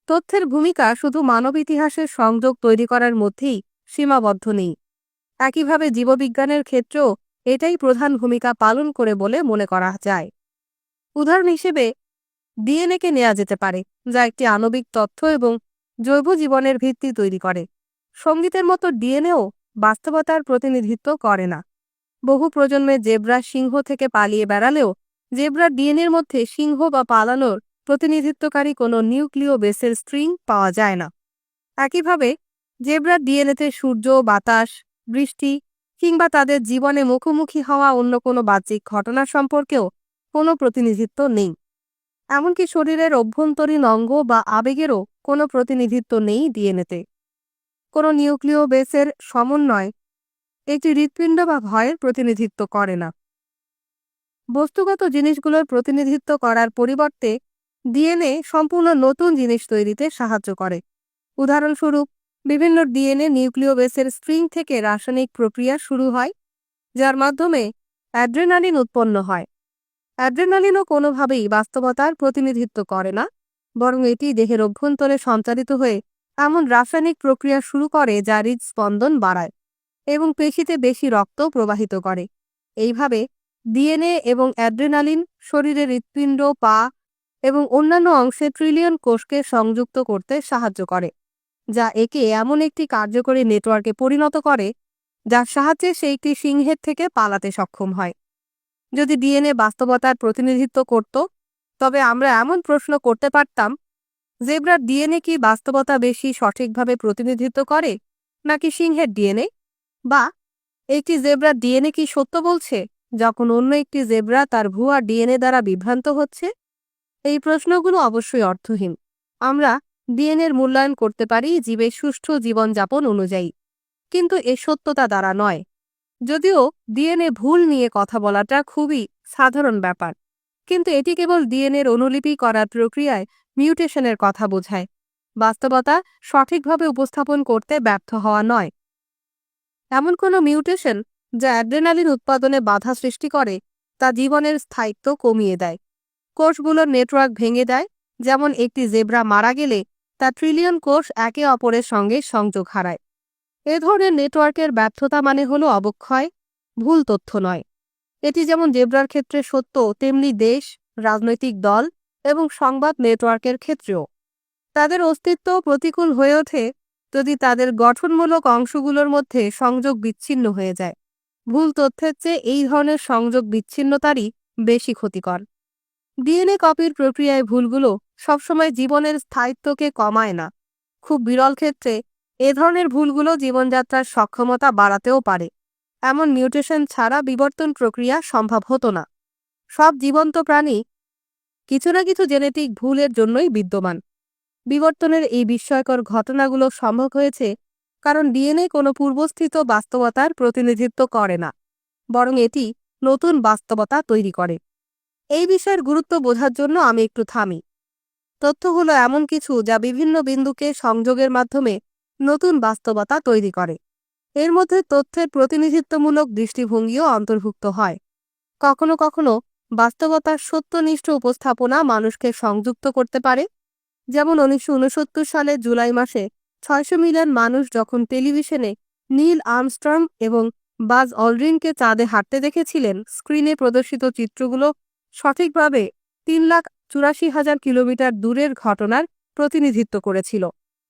তথ্যের ভূমিকা শুধু মানব ইতিহাসের সংযোগ তৈরি করার মধ্যেই সীমাবদ্ধ নেই। একইভাবে জীববিজ্ঞানের ক্ষেত্রেও এটাই প্রধান ভূমিকা পালন করে বলে মনে করা যায়। উদাহরণ হিসেবে ডিএনএকে নেওয়া যেতে পারে, যা একটি আণবিক তথ্য এবং জৈব জীবনের ভিত্তি তৈরি করে। সঙ্গীতের মতো ডিএনএও বাস্তবতার প্রতিনিধিত্ব করে না। বহু প্রজন্মে জেব্রা সিংহ থেকে পালিয়ে বেড়ালেও জেব্রার ডিএনএর মধ্যে সিংহ বা পালানোর প্রতিনিধিত্বকারী কোনো নিউক্লিয় বেসের স্ট্রিং পাওয়া যায় না। একইভাবে জেব্রার ডিএনএতে সূর্য, বাতাস, বৃষ্টি কিংবা তাদের জীবনে মুখোমুখি হওয়া অন্য কোনো বাহ্যিক ঘটনা সম্পর্কেও কোনো প্রতিনিধিত্ব নেই। এমনকি শরীরের অভ্যন্তরীণ অঙ্গ বা আবেগেরও কোনো প্রতিনিধিত্ব নেই ডিএনএতে। কোনো নিউক্লিয় বেসের সমন্বয় একটি হৃৎপিণ্ড বা ভয়ের প্রতিনিধিত্ব করে না। বস্তুগত জিনিসগুলোর প্রতিনিধিত্ব করার পরিবর্তে ডিএনএ সম্পূর্ণ নতুন জিনিস তৈরিতে সাহায্য করে। উদাহরণস্বরূপ, বিভিন্ন ডিএনএ নিউক্লিয় বেসের স্ট্রিং থেকে রাসায়নিক প্রক্রিয়া শুরু হয়, যার মাধ্যমে অ্যাড্রেনালিন উৎপন্ন হয়। অ্যাড্রেনালিনও কোনোভাবেই বাস্তবতার প্রতিনিধিত্ব করে না, বরং এটি দেহের অভ্যন্তরে সঞ্চালিত হয়ে এমন রাসায়নিক প্রক্রিয়া শুরু করে যা হৃদস্পন্দন বাড়ায় এবং পেশিতে বেশি রক্ত প্রবাহিত করে। এইভাবে ডিএনএ এবং অ্যাড্রেনালিন শরীরের হৃৎপিণ্ড, পা এবং অন্যান্য অংশে ট্রিলিয়ন কোষকে সংযুক্ত করতে সাহায্য করে, যা একে এমন একটি কার্যকরী নেটওয়ার্কে পরিণত করে যার সাহায্যে সে একটি সিংহের থেকে পালাতে সক্ষম হয়। যদি ডিএনএ বাস্তবতার প্রতিনিধিত্ব করত, তবে আমরা এমন প্রশ্ন করতে পারতাম, জেব্রার ডিএনএ কি বাস্তবতা বেশি সঠিকভাবে প্রতিনিধিত্ব করে নাকি সিংহের ডিএনএ? বা একটি জেব্রার ডিএনএ কি সত্য বলছে যখন অন্য একটি জেব্রা তার ভুয়া ডিএনএ দ্বারা বিভ্রান্ত হচ্ছে? এই প্রশ্নগুলো অবশ্যই অর্থহীন। আমরা ডিএনএর মূল্যায়ন করতে পারি জীবের সুষ্ঠু জীবনযাপন অনুযায়ী, কিন্তু এ সত্যতা দ্বারা নয়। যদিও ডিএনএ ভুল নিয়ে কথা বলাটা খুবই সাধারণ ব্যাপার, কিন্তু এটি কেবল ডিএনএর অনুলিপি করার প্রক্রিয়ায় মিউটেশনের কথা বোঝায়, বাস্তবতা সঠিকভাবে উপস্থাপন করতে ব্যর্থ হওয়া নয়। এমন কোনো মিউটেশন যা অ্যাড্রেনালিন উৎপাদনে বাধা সৃষ্টি করে তা জীবনের স্থায়িত্ব কমিয়ে দেয়, কোষগুলোর নেটওয়ার্ক ভেঙে দেয়। যেমন একটি জেব্রা মারা গেলে তা ট্রিলিয়ন কোষ একে অপরের সঙ্গে সংযোগ হারায়। এ ধরনের নেটওয়ার্কের ব্যর্থতা মানে হলো অবক্ষয়, ভুল তথ্য নয়। এটি যেমন জেব্রার ক্ষেত্রে সত্য, তেমনি দেশ, রাজনৈতিক দল এবং সংবাদ নেটওয়ার্কের ক্ষেত্রেও। তাদের অস্তিত্ব প্রতিকূল হয়ে ওঠে যদি তাদের গঠনমূলক অংশগুলোর মধ্যে সংযোগ বিচ্ছিন্ন হয়ে যায়। ভুল তথ্যের চেয়ে এই ধরনের সংযোগ বিচ্ছিন্নতারই বেশি ক্ষতিকর। ডিএনএ কপির প্রক্রিয়ায় ভুলগুলো সবসময় জীবনের স্থায়িত্বকে কমায় না। খুব বিরল ক্ষেত্রে এ ধরনের ভুলগুলো জীবনযাত্রার সক্ষমতা বাড়াতেও পারে। এমন মিউটেশন ছাড়া বিবর্তন প্রক্রিয়া সম্ভব হতো না। সব জীবন্ত প্রাণী কিছু না কিছু জেনেটিক ভুলের জন্যই বিদ্যমান। বিবর্তনের এই বিস্ময়কর ঘটনাগুলো সম্ভব হয়েছে কারণ ডিএনএ কোনো পূর্বস্থিত বাস্তবতার প্রতিনিধিত্ব করে না, বরং এটি নতুন বাস্তবতা তৈরি করে। এই বিষয়ের গুরুত্ব বোঝার জন্য আমি একটু থামি। তথ্য হলো এমন কিছু যা বিভিন্ন বিন্দুকে সংযোগের মাধ্যমে নতুন বাস্তবতা তৈরি করে। এর মধ্যে তথ্যের প্রতিনিধিত্বমূলক দৃষ্টিভঙ্গিও অন্তর্ভুক্ত হয়। কখনো কখনো বাস্তবতার সত্যনিষ্ঠ উপস্থাপনা মানুষকে সংযুক্ত করতে পারে। যেমন 1969 সালের জুলাই মাসে 600 মিলিয়ন মানুষ যখন টেলিভিশনে নীল আর্মস্ট্রং এবং বাজ অলড্রিনকে চাঁদে হাঁটতে দেখেছিলেন, স্ক্রিনে প্রদর্শিত চিত্রগুলো সঠিকভাবে 3,84,000 কিলোমিটার দূরের ঘটনার প্রতিনিধিত্ব করেছিল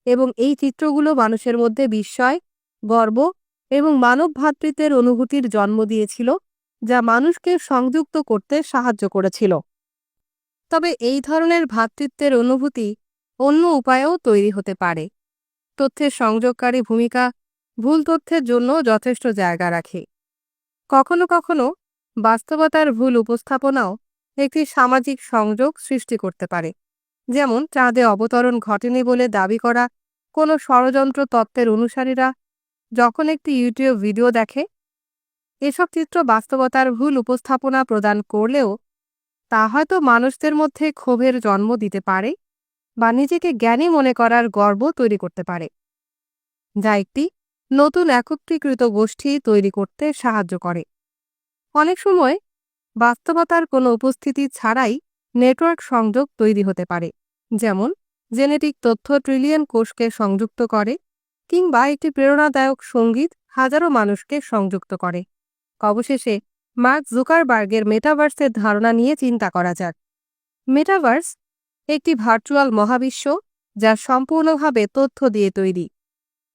এবং এই চিত্রগুলো মানুষের মধ্যে বিস্ময়, গর্ব এবং মানব ভ্রাতৃত্বের অনুভূতির জন্ম দিয়েছিল, যা মানুষকে সংযুক্ত করতে সাহায্য করেছিল। তবে এই ধরনের ভ্রাতৃত্বের অনুভূতি অন্য উপায়েও তৈরি হতে পারে। তথ্যের সংযোগকারী ভূমিকা ভুল তথ্যের জন্য যথেষ্ট জায়গা রাখে। কখনো কখনো বাস্তবতার ভুল উপস্থাপনাও একটি সামাজিক সংযোগ সৃষ্টি করতে পারে, যেমন চাঁদে অবতরণ ঘটেনি বলে দাবি করা কোনো ষড়যন্ত্র তত্ত্বের অনুসারীরা যখন একটি ইউটিউব ভিডিও দেখে। এসব চিত্র বাস্তবতার ভুল উপস্থাপনা প্রদান করলেও তা হয়তো মানুষদের মধ্যে ক্ষোভের জন্ম দিতে পারে বা নিজেকে জ্ঞানী মনে করার গর্ব তৈরি করতে পারে, যা একটি নতুন একত্রীকৃত গোষ্ঠী তৈরি করতে সাহায্য করে। অনেক সময় বাস্তবতার কোনো উপস্থিতি ছাড়াই নেটওয়ার্ক সংযোগ তৈরি হতে পারে, যেমন জেনেটিক তথ্য ট্রিলিয়ন কোষকে সংযুক্ত করে, কিংবা একটি প্রেরণাদায়ক সঙ্গীত হাজারো মানুষকে সংযুক্ত করে। অবশেষে মার্ক জুকারবার্গের মেটাভার্সের ধারণা নিয়ে চিন্তা করা যাক। মেটাভার্স একটি ভার্চুয়াল মহাবিশ্ব যা সম্পূর্ণভাবে তথ্য দিয়ে তৈরি।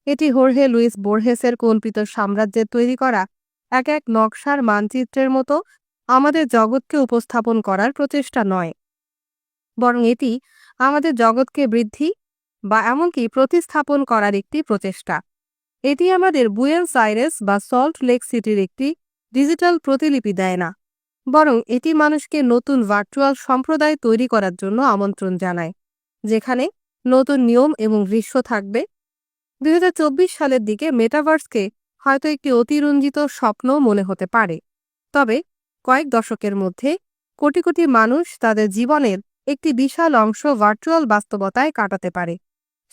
এটি হোর্হে লুইস বোর্হেসের কল্পিত সাম্রাজ্যের তৈরি করা এক এক নকশার মানচিত্রের মতো আমাদের জগৎকে উপস্থাপন করার প্রচেষ্টা নয়, বরং এটি আমাদের জগৎকে বৃদ্ধি বা এমনকি প্রতিস্থাপন করার একটি প্রচেষ্টা। এটি আমাদের বুয়েন্স আইরেস বা সল্ট লেক সিটির একটি ডিজিটাল প্রতিলিপি দেয় না, বরং এটি মানুষকে নতুন ভার্চুয়াল সম্প্রদায় তৈরি করার জন্য আমন্ত্রণ জানায়, যেখানে নতুন নিয়ম এবং দৃশ্য থাকবে। 2024 সালের দিকে মেটাভার্সকে হয়তো একটি অতিরঞ্জিত স্বপ্ন মনে হতে পারে, তবে কয়েক দশকের মধ্যে কোটি কোটি মানুষ তাদের জীবনের একটি বিশাল অংশ ভার্চুয়াল বাস্তবতায় কাটাতে পারে।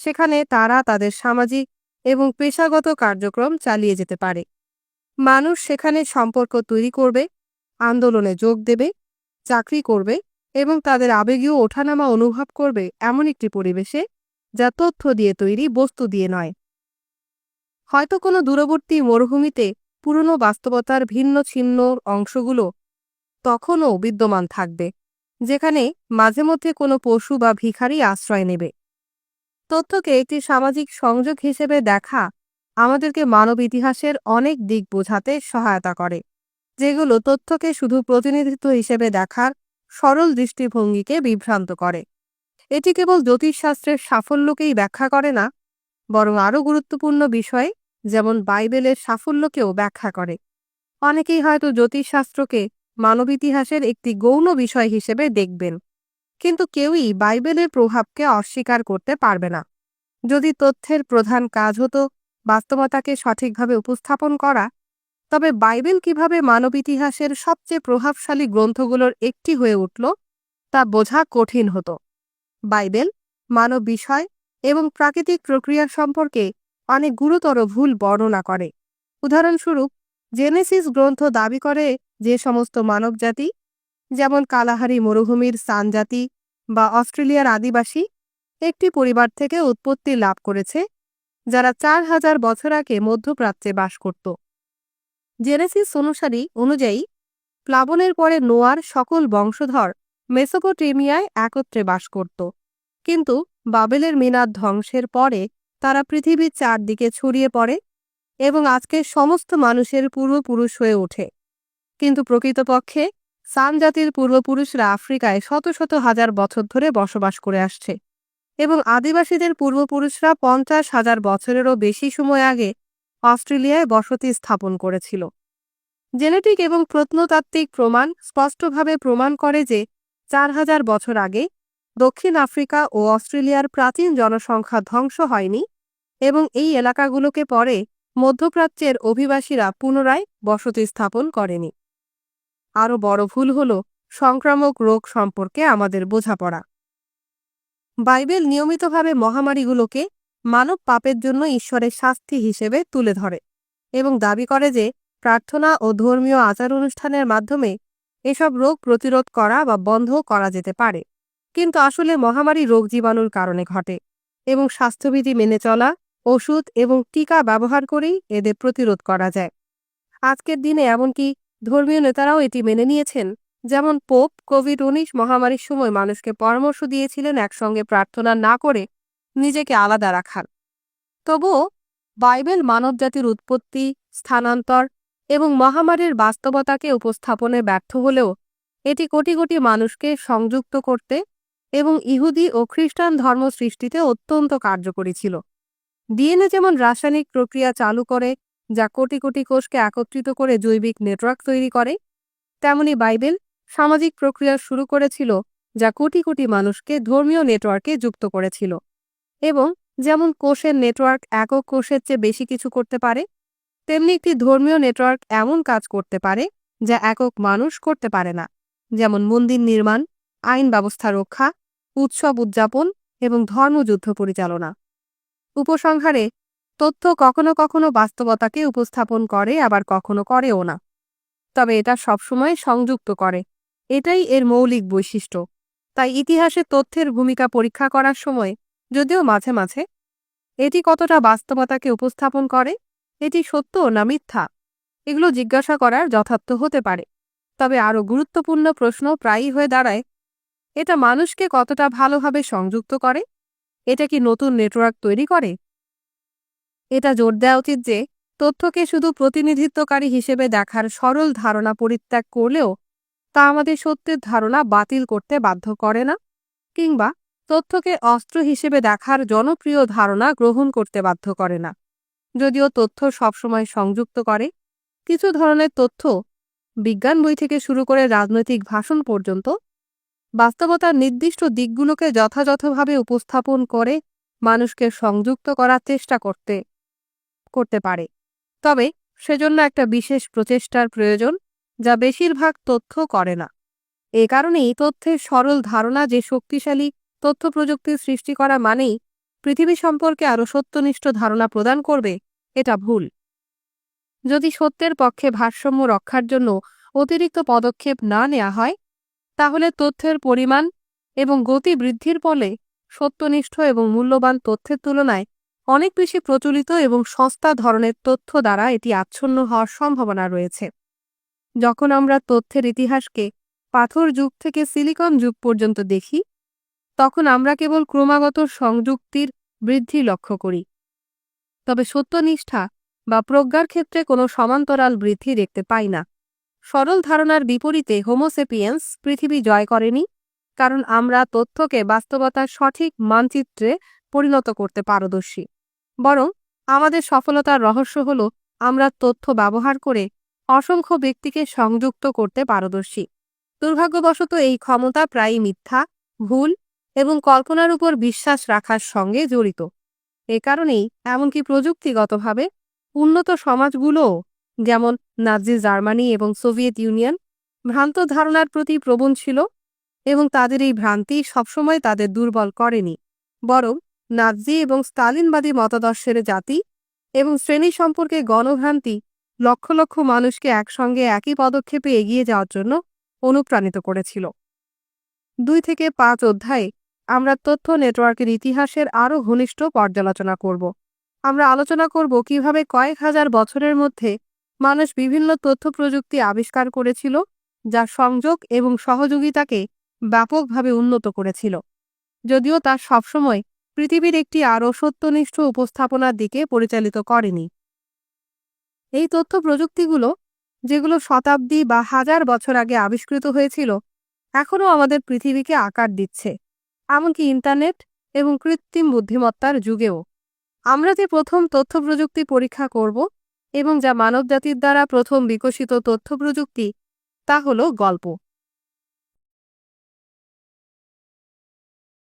সেখানে তারা তাদের সামাজিক এবং পেশাগত কার্যক্রম চালিয়ে যেতে পারে। মানুষ সেখানে সম্পর্ক তৈরি করবে, আন্দোলনে যোগ দেবে, চাকরি করবে এবং তাদের আবেগীয় ওঠানামা অনুভব করবে এমন একটি পরিবেশে যা তথ্য দিয়ে তৈরি, বস্তু দিয়ে নয়। হয়তো কোনো দূরবর্তী মরুভূমিতে পুরনো বাস্তবতার ভিন্ন ছিন্ন অংশগুলো তখনও বিদ্যমান থাকবে, যেখানে মাঝে মধ্যে কোনো পশু বা ভিখারি আশ্রয় নেবে। তথ্যকে একটি সামাজিক সংযোগ হিসেবে দেখা আমাদেরকে মানব ইতিহাসের অনেক দিক বোঝাতে সহায়তা করে, যেগুলো তথ্যকে শুধু প্রতিনিধিত্ব হিসেবে দেখার সরল দৃষ্টিভঙ্গিকে বিভ্রান্ত করে। এটি কেবল জ্যোতিষশাস্ত্রের সাফল্যকেই ব্যাখ্যা করে না, বরং আরও গুরুত্বপূর্ণ বিষয় যেমন বাইবেলের সাফল্যকেও ব্যাখ্যা করে। অনেকেই হয়তো জ্যোতিষশাস্ত্রকে মানব ইতিহাসের একটি গৌণ বিষয় হিসেবে দেখবেন, কিন্তু কেউই বাইবেলের প্রভাবকে অস্বীকার করতে পারবে না। যদি তথ্যের প্রধান কাজ হতো বাস্তবতাকে সঠিকভাবে উপস্থাপন করা, তবে বাইবেল কিভাবে মানব ইতিহাসের সবচেয়ে প্রভাবশালী গ্রন্থগুলোর একটি হয়ে উঠল তা বোঝা কঠিন হতো। বাইবেল মানব বিষয় এবং প্রাকৃতিক প্রক্রিয়া সম্পর্কে অনেক গুরুতর ভুল বর্ণনা করে। উদাহরণস্বরূপ, জেনেসিস গ্রন্থ দাবি করে যে সমস্ত মানবজাতি, যেমন কালাহারি মরুভূমির সান জাতি বা অস্ট্রেলিয়ার আদিবাসী, একটি পরিবার থেকে উৎপত্তি লাভ করেছে যারা 4000 বছর আগে মধ্যপ্রাচ্যে বাস করত। জেনেসিস অনুযায়ী প্লাবনের পরে নোয়ার সকল বংশধর মেসোপটেমিয়ায় একত্রে বাস করত, কিন্তু বাবেলের মিনার ধ্বংসের পরে তারা পৃথিবীর চারদিকে ছড়িয়ে পড়ে এবং আজকের সমস্ত মানুষের পূর্বপুরুষ হয়ে ওঠে। কিন্তু প্রকৃতপক্ষে সান জাতির পূর্বপুরুষরা আফ্রিকায় শত শত হাজার বছর ধরে বসবাস করে আসছে এবং আদিবাসীদের পূর্বপুরুষরা 50,000 বছরেরও বেশি সময় আগে অস্ট্রেলিয়ায় বসতি স্থাপন করেছিল। জেনেটিক এবং প্রত্নতাত্ত্বিক প্রমাণ স্পষ্টভাবে প্রমাণ করে যে 4000 বছর আগে দক্ষিণ আফ্রিকা ও অস্ট্রেলিয়ার প্রাচীন জনসংখ্যা ধ্বংস হয়নি এবং এই এলাকাগুলোকে পরে মধ্যপ্রাচ্যের অভিবাসীরা পুনরায় বসতি স্থাপন করেনি। আরও বড় ভুল হল সংক্রামক রোগ সম্পর্কে আমাদের বোঝাপড়া। বাইবেল নিয়মিতভাবে মহামারীগুলোকে মানব পাপের জন্য ঈশ্বরের শাস্তি হিসেবে তুলে ধরে এবং দাবি করে যে প্রার্থনা ও ধর্মীয় আচার অনুষ্ঠানের মাধ্যমে এসব রোগ প্রতিরোধ করা বা বন্ধ করা যেতে পারে। কিন্তু আসলে মহামারী রোগ জীবাণুর কারণে ঘটে এবং স্বাস্থ্যবিধি মেনে চলা, ওষুধ এবং টিকা ব্যবহার করেই এদের প্রতিরোধ করা যায়। আজকের দিনে এমনকি ধর্মীয় নেতারাও এটি মেনে নিয়েছেন, যেমন পোপ কোভিড-19 মহামারীর সময় মানুষকে পরামর্শ দিয়েছিলেন একসঙ্গে প্রার্থনা না করে নিজেকে আলাদা রাখার। তবুও বাইবেল মানবজাতির উৎপত্তি, স্থানান্তর এবং মহামারীর বাস্তবতাকে উপস্থাপনে ব্যর্থ হলেও এটি কোটি কোটি মানুষকে সংযুক্ত করতে এবং ইহুদি ও খ্রিস্টান ধর্ম সৃষ্টিতে অত্যন্ত কার্যকরী ছিল। ডিএনএ যেমন রাসায়নিক প্রক্রিয়া চালু করে, যা কোটি কোটি কোষকে একত্রিত করে জৈবিক নেটওয়ার্ক তৈরি করে, তেমনি বাইবেল সামাজিক প্রক্রিয়া শুরু করেছিল, যা কোটি কোটি মানুষকে ধর্মীয় নেটওয়ার্কে যুক্ত করেছিল। এবং যেমন কোষের নেটওয়ার্ক একক কোষের চেয়ে বেশি কিছু করতে পারে, তেমনি একটি ধর্মীয় নেটওয়ার্ক এমন কাজ করতে পারে যা একক মানুষ করতে পারে না, যেমন মন্দির নির্মাণ, আইন ব্যবস্থা রক্ষা, উৎসব উদযাপন এবং ধর্মযুদ্ধ পরিচালনা। উপসংহারে, তথ্য কখনো কখনো বাস্তবতাকে উপস্থাপন করে, আবার কখনো করেও না, তবে এটা সবসময় সংযুক্ত করে। এটাই এর মৌলিক বৈশিষ্ট্য। তাই ইতিহাসে তথ্যের ভূমিকা পরীক্ষা করার সময়, যদিও মাঝে মাঝে এটি কতটা বাস্তবতাকে উপস্থাপন করে, এটি সত্য না মিথ্যা, এগুলো জিজ্ঞাসা করার যথার্থ হতে পারে। তবে আরও গুরুত্বপূর্ণ প্রশ্ন প্রায়ই হয়ে দাঁড়ায়, এটা মানুষকে কতটা ভালোভাবে সংযুক্ত করে? এটা কি নতুন নেটওয়ার্ক তৈরি করে? এটা জোর দেওয়া উচিত যে তথ্যকে শুধু প্রতিনিধিত্বকারী হিসেবে দেখার সরল ধারণা পরিত্যাগ করলেও তা আমাদের সত্যের ধারণা বাতিল করতে বাধ্য করে না, কিংবা তথ্যকে অস্ত্র হিসেবে দেখার জনপ্রিয় ধারণা গ্রহণ করতে বাধ্য করে না। যদিও তথ্য সবসময় সংযুক্ত করে, কিছু ধরনের তথ্য, বিজ্ঞান বই থেকে শুরু করে রাজনৈতিক ভাষণ পর্যন্ত, বাস্তবতার নির্দিষ্ট দিকগুলোকে যথাযথভাবে উপস্থাপন করে মানুষকে সংযুক্ত করার চেষ্টা করতে পারে। তবে সেজন্য একটা বিশেষ প্রচেষ্টার প্রয়োজন, যা বেশিরভাগ তথ্য করে না। এ কারণেই তথ্যের সরল ধারণা যে শক্তিশালী তথ্য প্রযুক্তির সৃষ্টি করা মানেই পৃথিবী সম্পর্কে আরও সত্যনিষ্ঠ ধারণা প্রদান করবে, এটা ভুল। যদি সত্যের পক্ষে ভারসাম্য রক্ষার জন্য অতিরিক্ত পদক্ষেপ না নেওয়া হয়, তাহলে তথ্যের পরিমাণ এবং গতি বৃদ্ধির ফলে সত্যনিষ্ঠ এবং মূল্যবান তথ্যের তুলনায় অনেক বেশি প্রচলিত এবং সস্তা ধরনের তথ্য দ্বারা এটি আচ্ছন্ন হওয়ার সম্ভাবনা রয়েছে। যখন আমরা তথ্যের ইতিহাসকে পাথর যুগ থেকে সিলিকন যুগ পর্যন্ত দেখি, তখন আমরা কেবল ক্রমাগত সংযুক্তির বৃদ্ধি লক্ষ্য করি। তবে সত্যনিষ্ঠা বা প্রজ্ঞার ক্ষেত্রে কোনো সমান্তরাল বৃদ্ধি দেখতে পাই না। সরল ধারণার বিপরীতে হোমোসেপিয়েন্স পৃথিবী জয় করেনি, কারণ আমরা তথ্যকে বাস্তবতার সঠিক মানচিত্রে পরিণত করতে পারদর্শী। বরং আমাদের সফলতার রহস্য হল আমরা তথ্য ব্যবহার করে অসংখ্য ব্যক্তিকে সংযুক্ত করতে পারদর্শী। দুর্ভাগ্যবশত এই ক্ষমতা প্রায়ই মিথ্যা, ভুল এবং কল্পনার উপর বিশ্বাস রাখার সঙ্গে জড়িত। এ কারণেই এমনকি প্রযুক্তিগতভাবে উন্নত সমাজগুলোও, যেমন নাজি জার্মানি এবং সোভিয়েত ইউনিয়ন, ভ্রান্ত ধারণার প্রতি প্রবণ ছিল, এবং তাদের এই ভ্রান্তি সবসময় তাদের দুর্বল করেনি, বরং নাজি এবং স্টালিনবাদী মতাদর্শের জাতি এবং শ্রেণী সম্পর্কে গণভ্রান্তি লক্ষ লক্ষ মানুষকে একসঙ্গে একই পদক্ষেপে এগিয়ে যাওয়ার জন্য অনুপ্রাণিত করেছিল। 2 থেকে 5 অধ্যায়ে আমরা তথ্য নেটওয়ার্কের ইতিহাসের আরও ঘনিষ্ঠ পর্যালোচনা করব। আমরা আলোচনা করব কিভাবে কয়েক হাজার বছরের মধ্যে মানুষ বিভিন্ন তথ্য প্রযুক্তি আবিষ্কার করেছিল, যা সংযোগ এবং সহযোগিতাকে ব্যাপকভাবে উন্নত করেছিল, যদিও তা সবসময় পৃথিবীর একটি আরও সত্যনিষ্ঠ উপস্থাপনার দিকে পরিচালিত করেনি। এই তথ্য প্রযুক্তিগুলো, যেগুলো শতাব্দী বা হাজার বছর আগে আবিষ্কৃত হয়েছিল, এখনও আমাদের পৃথিবীকে আকার দিচ্ছে, এমনকি ইন্টারনেট এবং কৃত্রিম বুদ্ধিমত্তার যুগেও। আমরা যে প্রথম তথ্য প্রযুক্তি পরীক্ষা করব এবং যা মানবজাতির দ্বারা প্রথম বিকশিত তথ্য প্রযুক্তি, তা হলো গল্প।